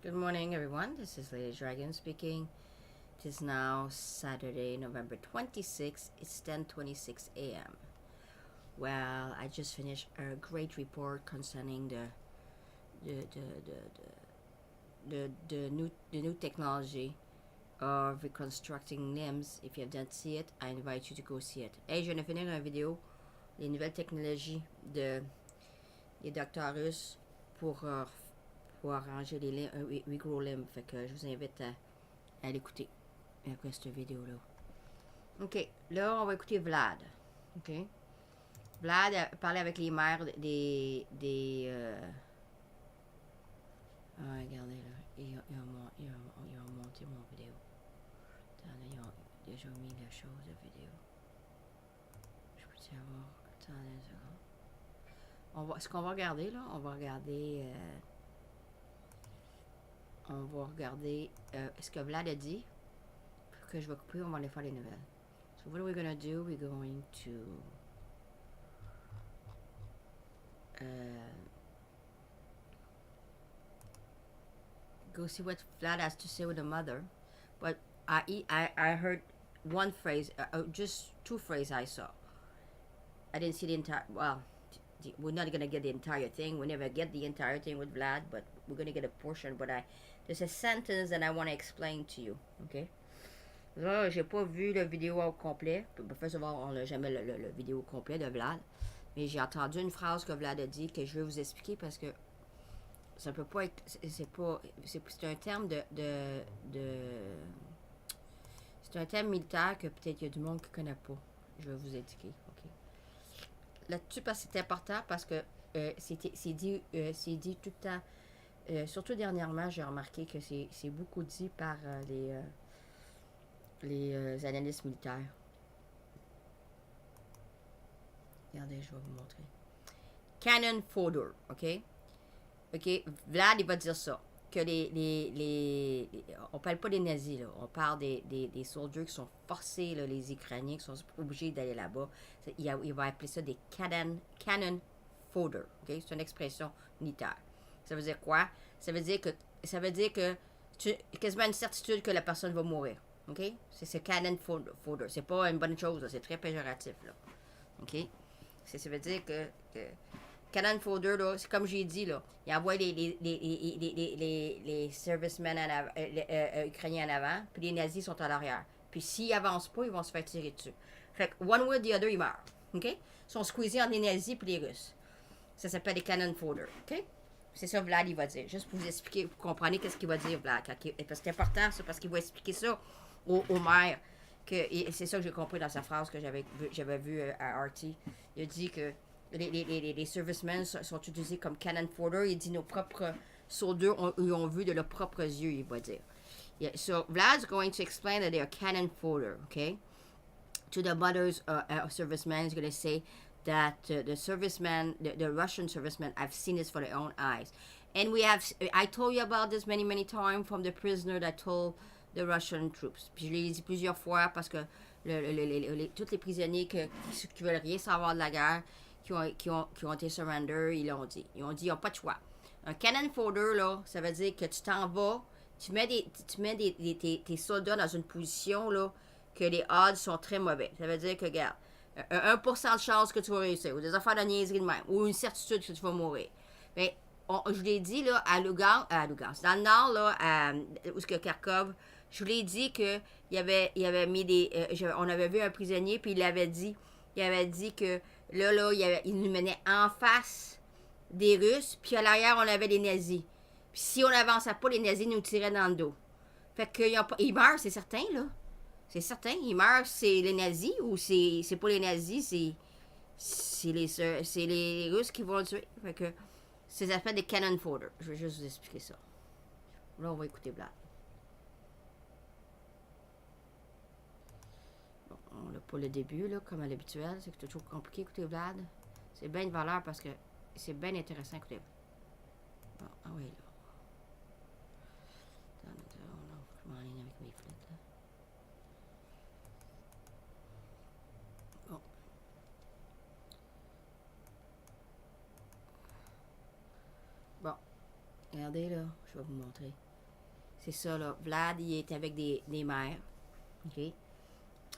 Good morning, everyone. This is LadyDragon speaking. It is now Saturday, November 26th. It's 10:26 a.m. Well, I just finished a great report concerning the new technology of reconstructing limbs. If you haven't seen it, I invite you to go see it. Hey, je viens de finir une vidéo, les nouvelles technologies des docteurs russes pour arranger les limbs, regros limbs. Fait que je vous invite à l'écouter après cette vidéo-là. OK, là, on va écouter Vlad. OK? Vlad a parlé avec les mères Ah, regardez, là. Ils ont monté mon vidéo. Attendez, ils ont déjà mis la chose de vidéo. Je peux-tu avoir... Attendez une seconde. Ce qu'on va regarder, là, on va regarder... ce que Vlad a dit. Que je vais couper, on va aller faire les nouvelles. So what are we gonna do? We're going to go see what Vlad has to say with the mother. But I heard one phrase, just two phrases I saw. I didn't see the entire, well, we're not gonna get the entire thing. We never get the entire thing with Vlad, but we're gonna get a portion. But there's a sentence that I want to explain to you, okay? Là, j'ai pas vu le vidéo au complet. First of all, on n'a jamais le vidéo au complet de Vlad. Mais j'ai entendu une phrase que Vlad a dit que je vais vous expliquer parce que ça peut pas être... C'est un terme c'est un terme militaire que peut-être il y a du monde qui ne connaît pas. Je vais vous indiquer, OK? Là-dessus, parce que c'est important parce que c'est dit tout le temps. Surtout dernièrement, j'ai remarqué que c'est beaucoup dit par les analystes militaires. Regardez, je vais vous montrer. Cannon fodder, OK? OK, Vlad, il va dire ça. Que on parle pas des nazis, là. On parle des soldats qui sont forcés, là, les Ukrainiens, qui sont obligés d'aller là-bas. Il va appeler ça des cannon fodder, OK? C'est une expression militaire. Ça veut dire quoi? Ça veut dire que tu quasiment une certitude que la personne va mourir. OK? C'est cannon fodder. C'est pas une bonne chose, c'est très péjoratif, là. OK? Ça veut dire que cannon fodder, là, c'est comme j'ai dit, là, il envoie les servicemen ukrainiens en avant, puis les nazis sont à l'arrière. Puis s'ils avancent pas, ils vont se faire tirer dessus. Fait que one way or the other, ils meurent. OK? Ils sont squeezés entre les nazis et les Russes. Ça s'appelle des cannon fodder. OK? C'est ça Vlad, il va dire. Juste pour vous expliquer, vous comprenez qu'est-ce qu'il va dire, Vlad. Parce que c'est important, ça, parce qu'il va expliquer ça aux maires. C'est ça que j'ai compris dans sa phrase que j'avais vu à RT. Il a dit que les servicemen sont utilisés comme cannon fodder. Il dit nos propres soldats ont vu de leurs propres yeux, il va dire. Yeah, so Vlad's going to explain that they are cannon fodder, okay? To the mothers servicemen, he's going to say that the servicemen, the Russian servicemen, I've seen this for their own eyes. And I told you about this many times from the prisoner that told the Russian troops. Puis je l'ai dit plusieurs fois parce que tous les prisonniers qui veulent rien savoir de la guerre, qui ont été surrender, ils l'ont dit. Ils n'ont pas de choix. Un cannon fodder, là, ça veut dire que tu t'en vas, tu mets tes soldats dans une position, là, que les odds sont très mauvais. Ça veut dire que, regarde, 1% de chance que tu vas réussir, ou des affaires de niaiserie de même, ou une certitude que tu vas mourir. Mais, je l'ai dit, là, à Lugansk, dans le nord, là, où est-ce que Kharkov, je vous l'ai dit que il avait mis on avait vu un prisonnier, puis il avait dit que là, il nous menait en face des Russes, puis à l'arrière, on avait les nazis. Puis si on n'avançait pas, les nazis nous tiraient dans le dos. Fait qu'ils meurent, c'est certain, là. C'est certain, ils meurent, c'est les nazis, ou c'est pas les nazis, c'est les Russes qui vont le tuer. Fait que ça s'appelle des cannon fodder. Je vais juste vous expliquer ça. Là, on va écouter Vlad. Bon, on n'a pas le début, là, comme à l'habituel. C'est toujours compliqué d'écouter Vlad. C'est bien de valeur parce que c'est bien intéressant d'écouter. Bon, ah oui, là. Je m'enligne avec mes flettes, là. Bon. Bon. Regardez, là. Je vais vous montrer. C'est ça, là. Vlad, il est avec des mères. OK?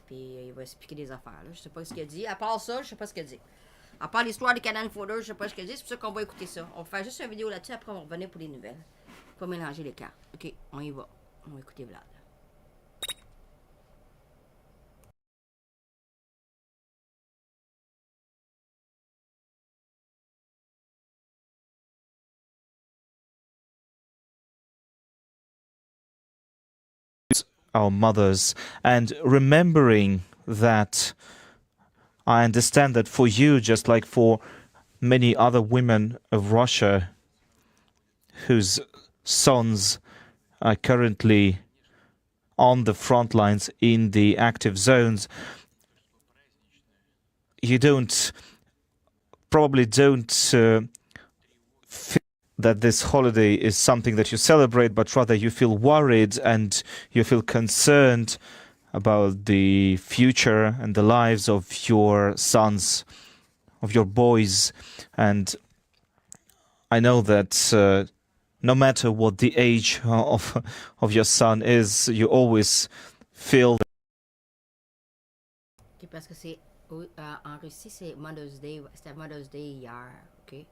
Puis il va expliquer des affaires, là. Je sais pas ce qu'il a dit. À part ça, je sais pas ce qu'il a dit. À part l'histoire des canal photos, je sais pas ce qu'il a dit. C'est pour ça qu'on va écouter ça. On va faire juste une vidéo là-dessus, après on va revenir pour les nouvelles. Pas mélanger les cartes. OK, on y va. On va écouter Vlad. Our mothers, and remembering that I understand that for you, just like for many other women of Russia whose sons are currently on the front lines in the active zones, you probably don't feel that this holiday is something that you celebrate, but rather you feel worried and you feel concerned about the future and the lives of your sons, of your boys. And I know that no matter what the age of your son is, you always feel OK, parce que c'est... en Russie, c'est Mother's Day. C'était Mother's Day hier, OK?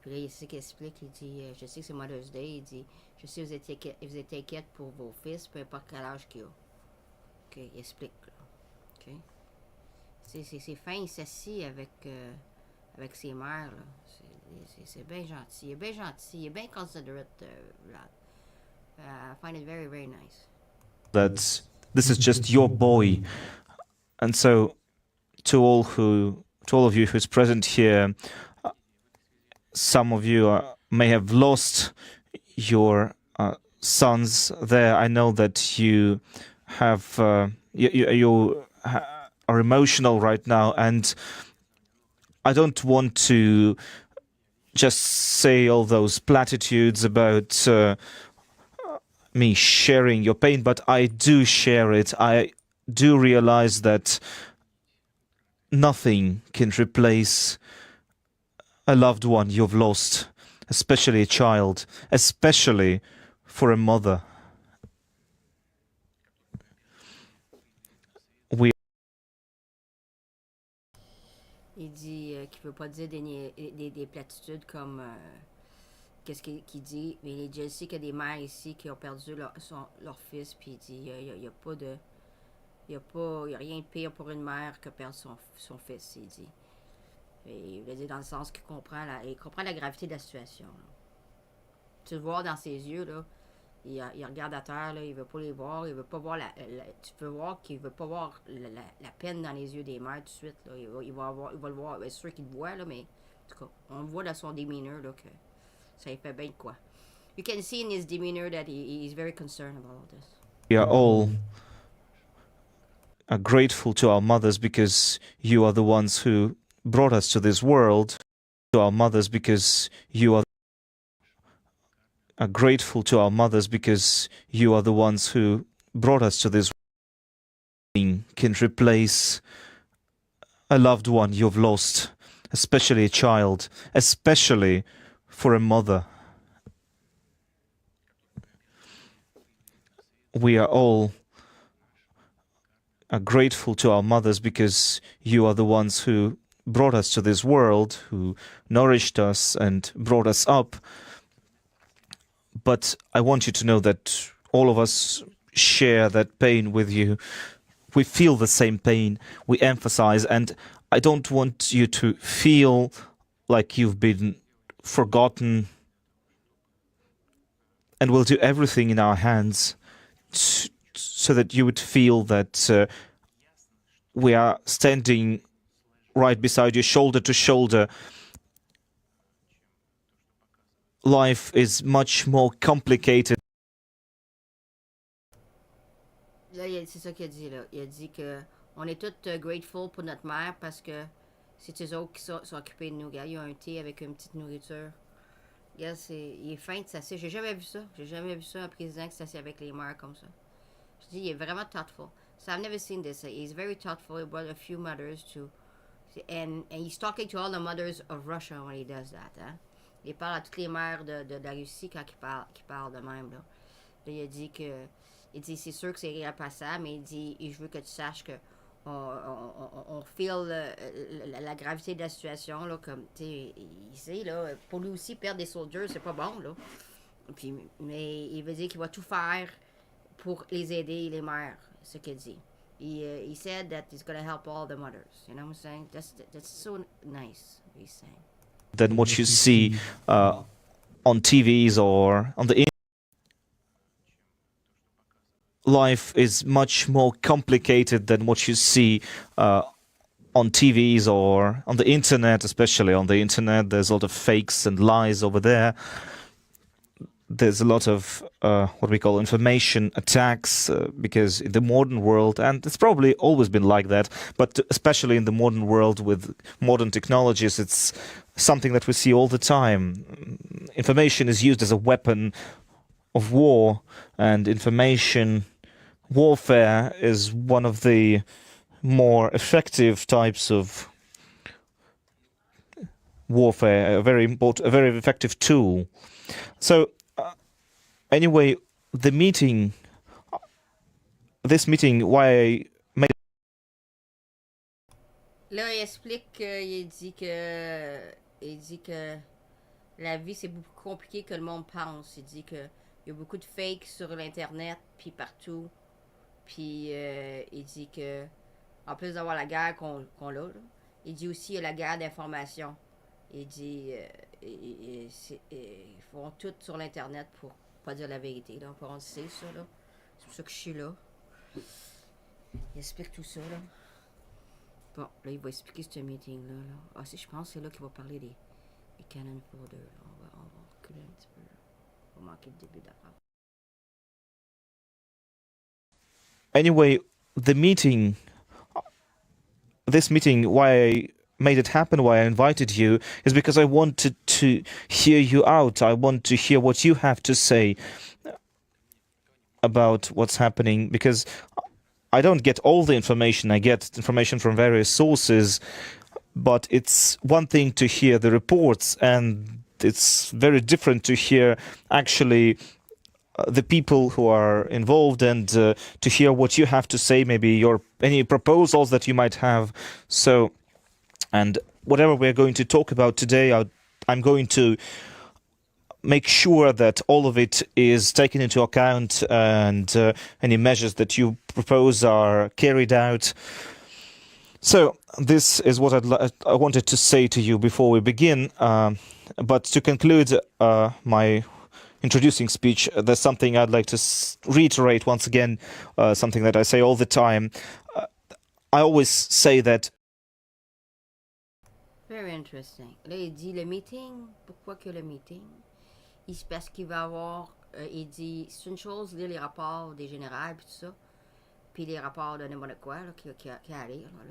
Puis là, il sait qu'il explique, il dit, je sais que c'est Mother's Day, il dit, je sais que vous êtes inquiète pour vos fils, peu importe quel âge qu'il a. OK, il explique, là. OK? C'est fin, il s'assit avec ses mères, là. C'est bien gentil. Il est bien gentil. Il est bien considerate, Vlad. I find it very, very nice. that this is just your boy. And so to all of you who's present here, some of you may have lost your sons there. I know that you have you are emotional right now, and I don't want to just say all those platitudes about me sharing your pain, but I do share it. I do realize that nothing can replace a loved one you've lost, especially a child, especially for a mother. Il dit qu'il ne veut pas dire des platitudes comme qu'est-ce qu'il dit, mais il dit aussi qu'il y a des mères ici qui ont perdu leur fils, puis il dit il n'y a pas de. Il n'y a rien de pire pour une mère que perdre son fils, il dit. Et il veut dire dans le sens qu'il comprend la gravité de la situation. Là. Tu le vois dans ses yeux, là. Il regarde à terre, là, il veut pas les voir, il veut pas voir tu peux voir qu'il veut pas voir la peine dans les yeux des mères tout de suite. Là. Il va le voir, c'est sûr qu'il le voit, là, mais en tout cas, on voit dans son demeanor là, que ça lui fait bien de quoi. You can see in his demeanor that he's very concerned about all this. We are all grateful to our mothers because you are the ones who brought us to this world. To our mothers because you are grateful to our mothers because you are the ones who brought us to this world. Can replace a loved one you've lost, especially a child, especially for a mother. We are all grateful to our mothers because you are the ones who brought us to this world, who nourished us and brought us up. But I want you to know that all of us share that pain with you. We feel the same pain, we emphasize, and I don't want you to feel like you've been forgotten. And we'll do everything in our hands so that you would feel that we are standing right beside you, shoulder to shoulder. Life is much more complicated. Là, c'est ça qu'il a dit, là. Il a dit que on est tous grateful pour notre mère parce que c'est eux autres qui sont occupés de nous. Regarde, il y a un thé avec une petite nourriture. Regarde, il est fin de s'asseoir. J'ai jamais vu ça. J'ai jamais vu ça, un président qui s'assied avec les mères comme ça. Je dis, il est vraiment thoughtful. So I've never seen this. He's very thoughtful. He brought a few mothers to... And he's talking to all the mothers of Russia when he does that. Hein? Il parle à toutes les mères de la Russie quand il parle de même. Là. Là, il dit, c'est sûr que c'est irrépassable, mais il dit, et je veux que tu saches que on feel la gravité de la situation, là, comme, tu sais, il sait, là, pour lui aussi, perdre des soldiers, c'est pas bon, là. Puis, mais il veut dire qu'il va tout faire pour les aider, les mères, c'est ce qu'il dit. He said that he's going to help all the mothers. You know what I'm saying? That's so nice, what he's saying. Than what you see on TVs or on the life is much more complicated than what you see on TVs or on the internet. Especially on the internet, there's a lot of fakes and lies over there. There's a lot of what we call information attacks because in the modern world, and it's probably always been like that, but especially in the modern world with modern technologies, it's something that we see all the time. Information is used as a weapon of war, and information warfare is one of the more effective types of warfare, a very effective tool. So anyway, this meeting, why I made. Là, il explique il dit que la vie, c'est beaucoup plus compliqué que le monde pense. Il dit qu'il y a beaucoup de fakes sur l'Internet, puis partout. Puis il dit que, en plus d'avoir la guerre qu'on a, là, il dit aussi qu'il y a la guerre d'information. Il dit ils font tout sur l'Internet pour pas dire la vérité. Là. On sait ça. Là. C'est pour ça que je suis là. Il explique tout ça. Là. Bon, là, il va expliquer ce meeting-là. Là. Ah, si, je pense que c'est là qu'il va parler des cannon fodder. On va reculer un petit peu. On va manquer le début d'affaire. Anyway, this meeting, why I made it happen, why I invited you, is because I wanted to hear you out. I want to hear what you have to say about what's happening, because I don't get all the information. I get information from various sources, but it's one thing to hear the reports, and it's very different to hear actually the people who are involved and to hear what you have to say, maybe any proposals that you might have. So, and whatever we're going to talk about today, I'm going to make sure that all of it is taken into account and any measures that you propose are carried out. So this is what I wanted to say to you before we begin. But to conclude my introducing speech, there's something I'd like to reiterate once again, something that I say all the time. I always say that. Very interesting. Là, il dit le meeting. Pourquoi que le meeting? C'est parce qu'il va avoir. Il dit c'est une chose, lire les rapports des générales puis tout ça, puis les rapports de n'importe quoi là, qui a à lire. Là.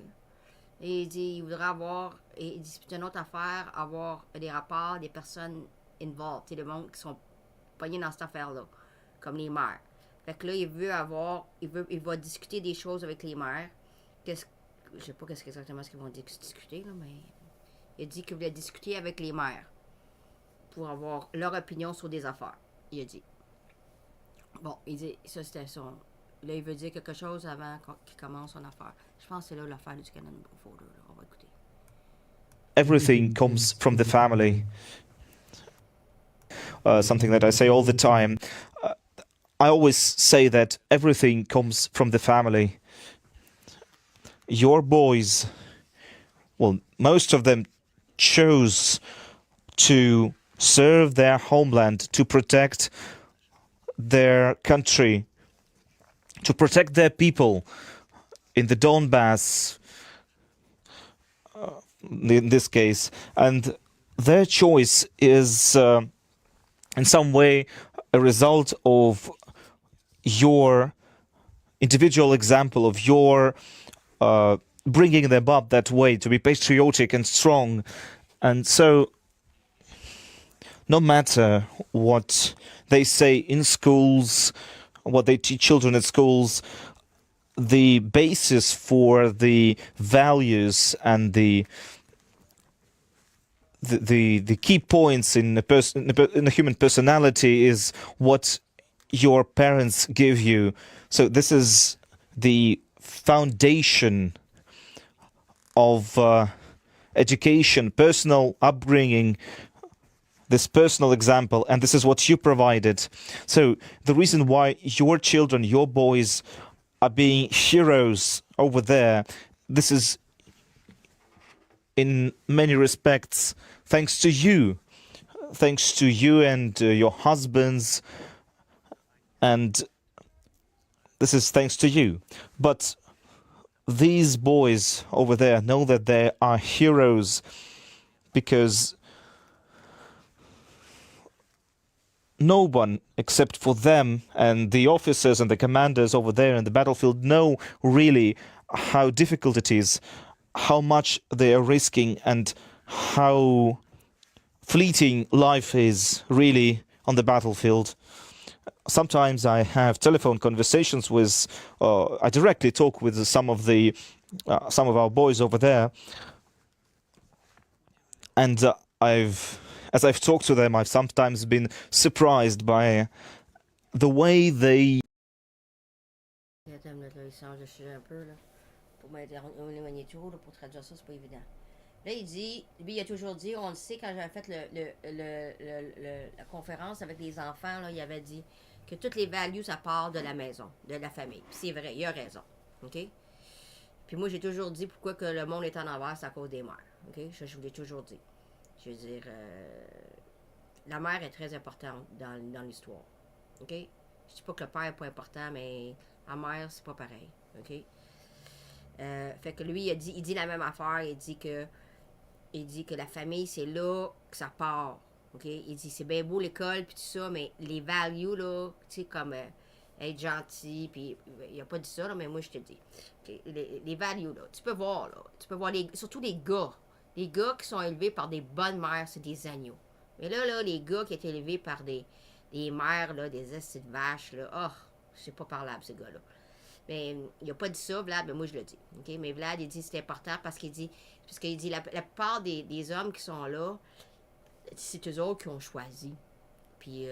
Et il dit il voudra avoir. Et il dit c'est une autre affaire, avoir des rapports des personnes involved, des gens qui sont pognés dans cette affaire-là, comme les mères. Fait que là, il va discuter des choses avec les mères. Je sais pas exactement ce qu'ils vont discuter, là, mais il a dit qu'il voulait discuter avec les mères pour avoir leur opinion sur des affaires, il a dit. Bon, il dit, ça c'était son... Là, il veut dire quelque chose avant qu'il commence son affaire. Je pense que c'est là l'affaire du cannon fodder. On va écouter. Everything comes from the family. Something that I say all the time. I always say that everything comes from the family. Your boys, well, most of them chose to serve their homeland, to protect their country, to protect their people in the Donbass, in this case. And their choice is in some way a result of your individual example, of your bringing them up that way, to be patriotic and strong. And so no matter what they say in schools, what they teach children at schools, the basis for the values and the key points in the human personality is what your parents give you. So this is the foundation of education, personal upbringing, this personal example, and this is what you provided. So the reason why your children, your boys, are being heroes over there, this is in many respects thanks to you and your husbands, and this is thanks to you. But these boys over there know that they are heroes because no one except for them and the officers and the commanders over there in the battlefield know really how difficult it is, how much they are risking, and how fleeting life is really on the battlefield. Sometimes I have telephone conversations with, I directly talk with some of our boys over there, and as I've talked to them, I've sometimes been surprised by the way they. Attends une minute, là, il change de sujet un peu, là. Pour m'éloigner trop, là, pour traduire ça, c'est pas évident. Là, il dit, lui, il a toujours dit, on le sait, quand j'avais fait la conférence avec les enfants, là, il avait dit que toutes les values, ça part de la maison, de la famille. Puis c'est vrai, il a raison. OK? Puis moi, j'ai toujours dit pourquoi que le monde est en envers, c'est à cause des mères. OK? Je vous l'ai toujours dit. Je veux dire, la mère est très importante dans l'histoire. OK? Je dis pas que le père n'est pas important, mais la mère, c'est pas pareil. OK? Fait que lui, il dit la même affaire. Il dit que la famille, c'est là que ça part. OK? Il dit, c'est bien beau l'école, puis tout ça, mais les values, là, tu sais, comme être gentil, puis il a pas dit ça, là, mais moi, je te dis. Okay? Les values, là, tu peux voir, surtout les gars. Les gars qui sont élevés par des bonnes mères, c'est des agneaux. Mais là, les gars qui étaient élevés par des mères, là, des estis de vaches, là, oh, c'est pas parlable, ces gars-là. Mais il a pas dit ça, Vlad, mais moi, je le dis. Okay? Mais Vlad, il dit c'est important parce qu'il dit la plupart des hommes qui sont là, c'est eux autres qui ont choisi. Puis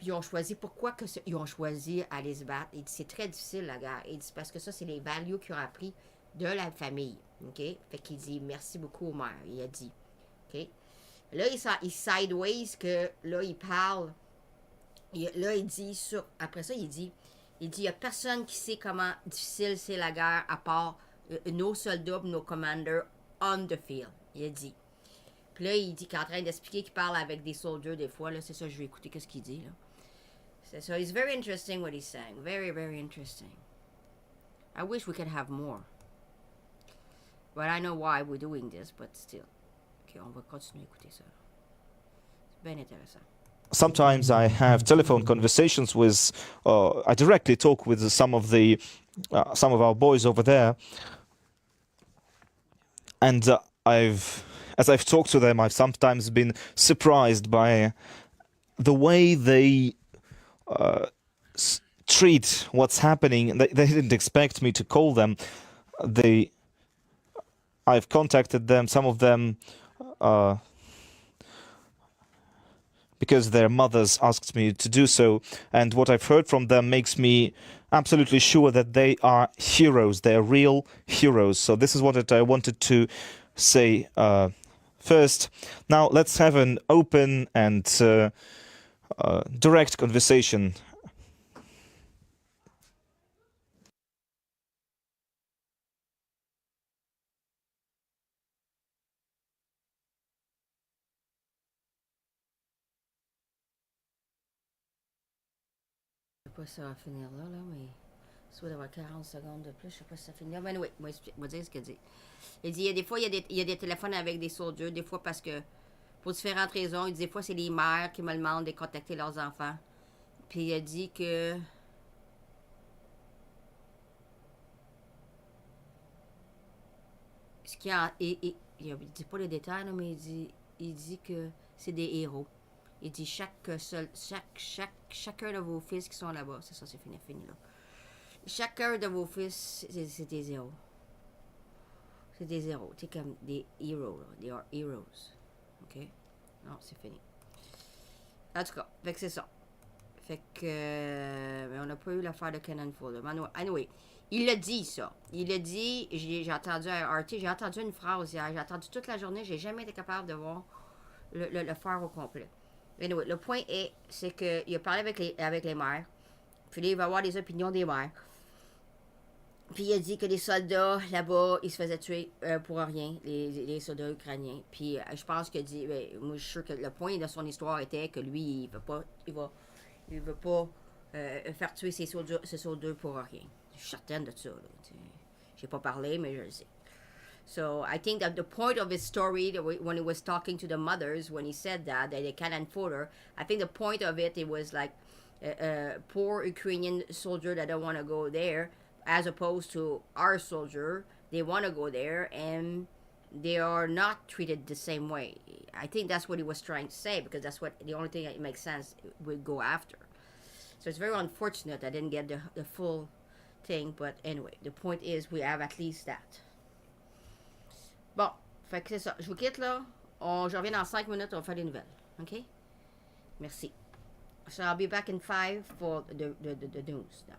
ils ont choisi. Pourquoi ils ont choisi à aller se battre? Il dit c'est très difficile, la guerre. Il dit parce que ça, c'est les values qu'ils ont appris de la famille. OK? Fait qu'il dit merci beaucoup aux mères. Il a dit. OK? Là, il sideways que là, il parle. Là, il dit après ça, il dit il n'y a personne qui sait comment difficile c'est la guerre à part nos soldats, nos commanders on the field. Il a dit. Puis là, il dit qu'il est en train d'expliquer qu'il parle avec des soldats des fois. Là, c'est ça, je vais écouter qu'est-ce qu'il dit. Là. C'est ça. It's very interesting what he's saying. Very, very interesting. I wish we could have more. But I know why we're doing this, but still. OK, on va continuer à écouter ça. C'est bien intéressant. Sometimes I have telephone conversations with, I directly talk with some of our boys over there, and as I've talked to them, I've sometimes been surprised by the way they treat what's happening. They didn't expect me to call them. I've contacted them, some of them. Because their mothers asked me to do so, and what I've heard from them makes me absolutely sure that they are heroes. They are real heroes. So this is what I wanted to say first. Now let's have an open and direct conversation. Je sais pas si ça va finir là, mais soit d'avoir 40 secondes de plus, je sais pas si ça finit là. Mais oui, moi, je vais dire ce qu'il dit. Il dit, des fois, il y a des téléphones avec des soldats, des fois parce que, pour différentes raisons, il dit, des fois, c'est les mères qui me demandent de contacter leurs enfants. Puis il a dit que... Ce qui a... il dit pas les détails, là, mais il dit que c'est des héros. Il dit chacun de vos fils qui sont là-bas, c'est ça, c'est fini là. Chacun de vos fils, c'est des héros. C'est des héros, c'est comme des héros, they are heroes. OK? Non, c'est fini. En tout cas, fait que c'est ça. Fait que... mais on n'a pas eu l'affaire de Cannon Fodder. Anyway, il l'a dit, ça. Il l'a dit, j'ai entendu un RT, j'ai entendu une phrase hier, j'ai entendu toute la journée, j'ai jamais été capable de voir le faire au complet. Anyway, le point est, c'est qu'il a parlé avec les maires, puis là, il va avoir les opinions des maires. Puis il a dit que les soldats là-bas, ils se faisaient tuer pour rien, les soldats ukrainiens. Puis je pense qu'il a dit, moi je suis sûr que le point de son histoire était que lui, il veut pas faire tuer ses soldats pour rien. Je suis certaine de ça. J'ai pas parlé, mais je le sais. So I think that the point of his story, when he was talking to the mothers, when he said that they cannon fodder, I think the point of it was like poor Ukrainian soldier that don't want to go there, as opposed to our soldier, they want to go there and they are not treated the same way. I think that's what he was trying to say, because that's what the only thing that makes sense would go after. So it's very unfortunate I didn't get the full thing, but anyway, the point is we have at least that. Bon, fait que c'est ça. Je vous quitte là. Je reviens dans 5 minutes, on va faire des nouvelles. OK? Merci. So I'll be back in 5 for the news now.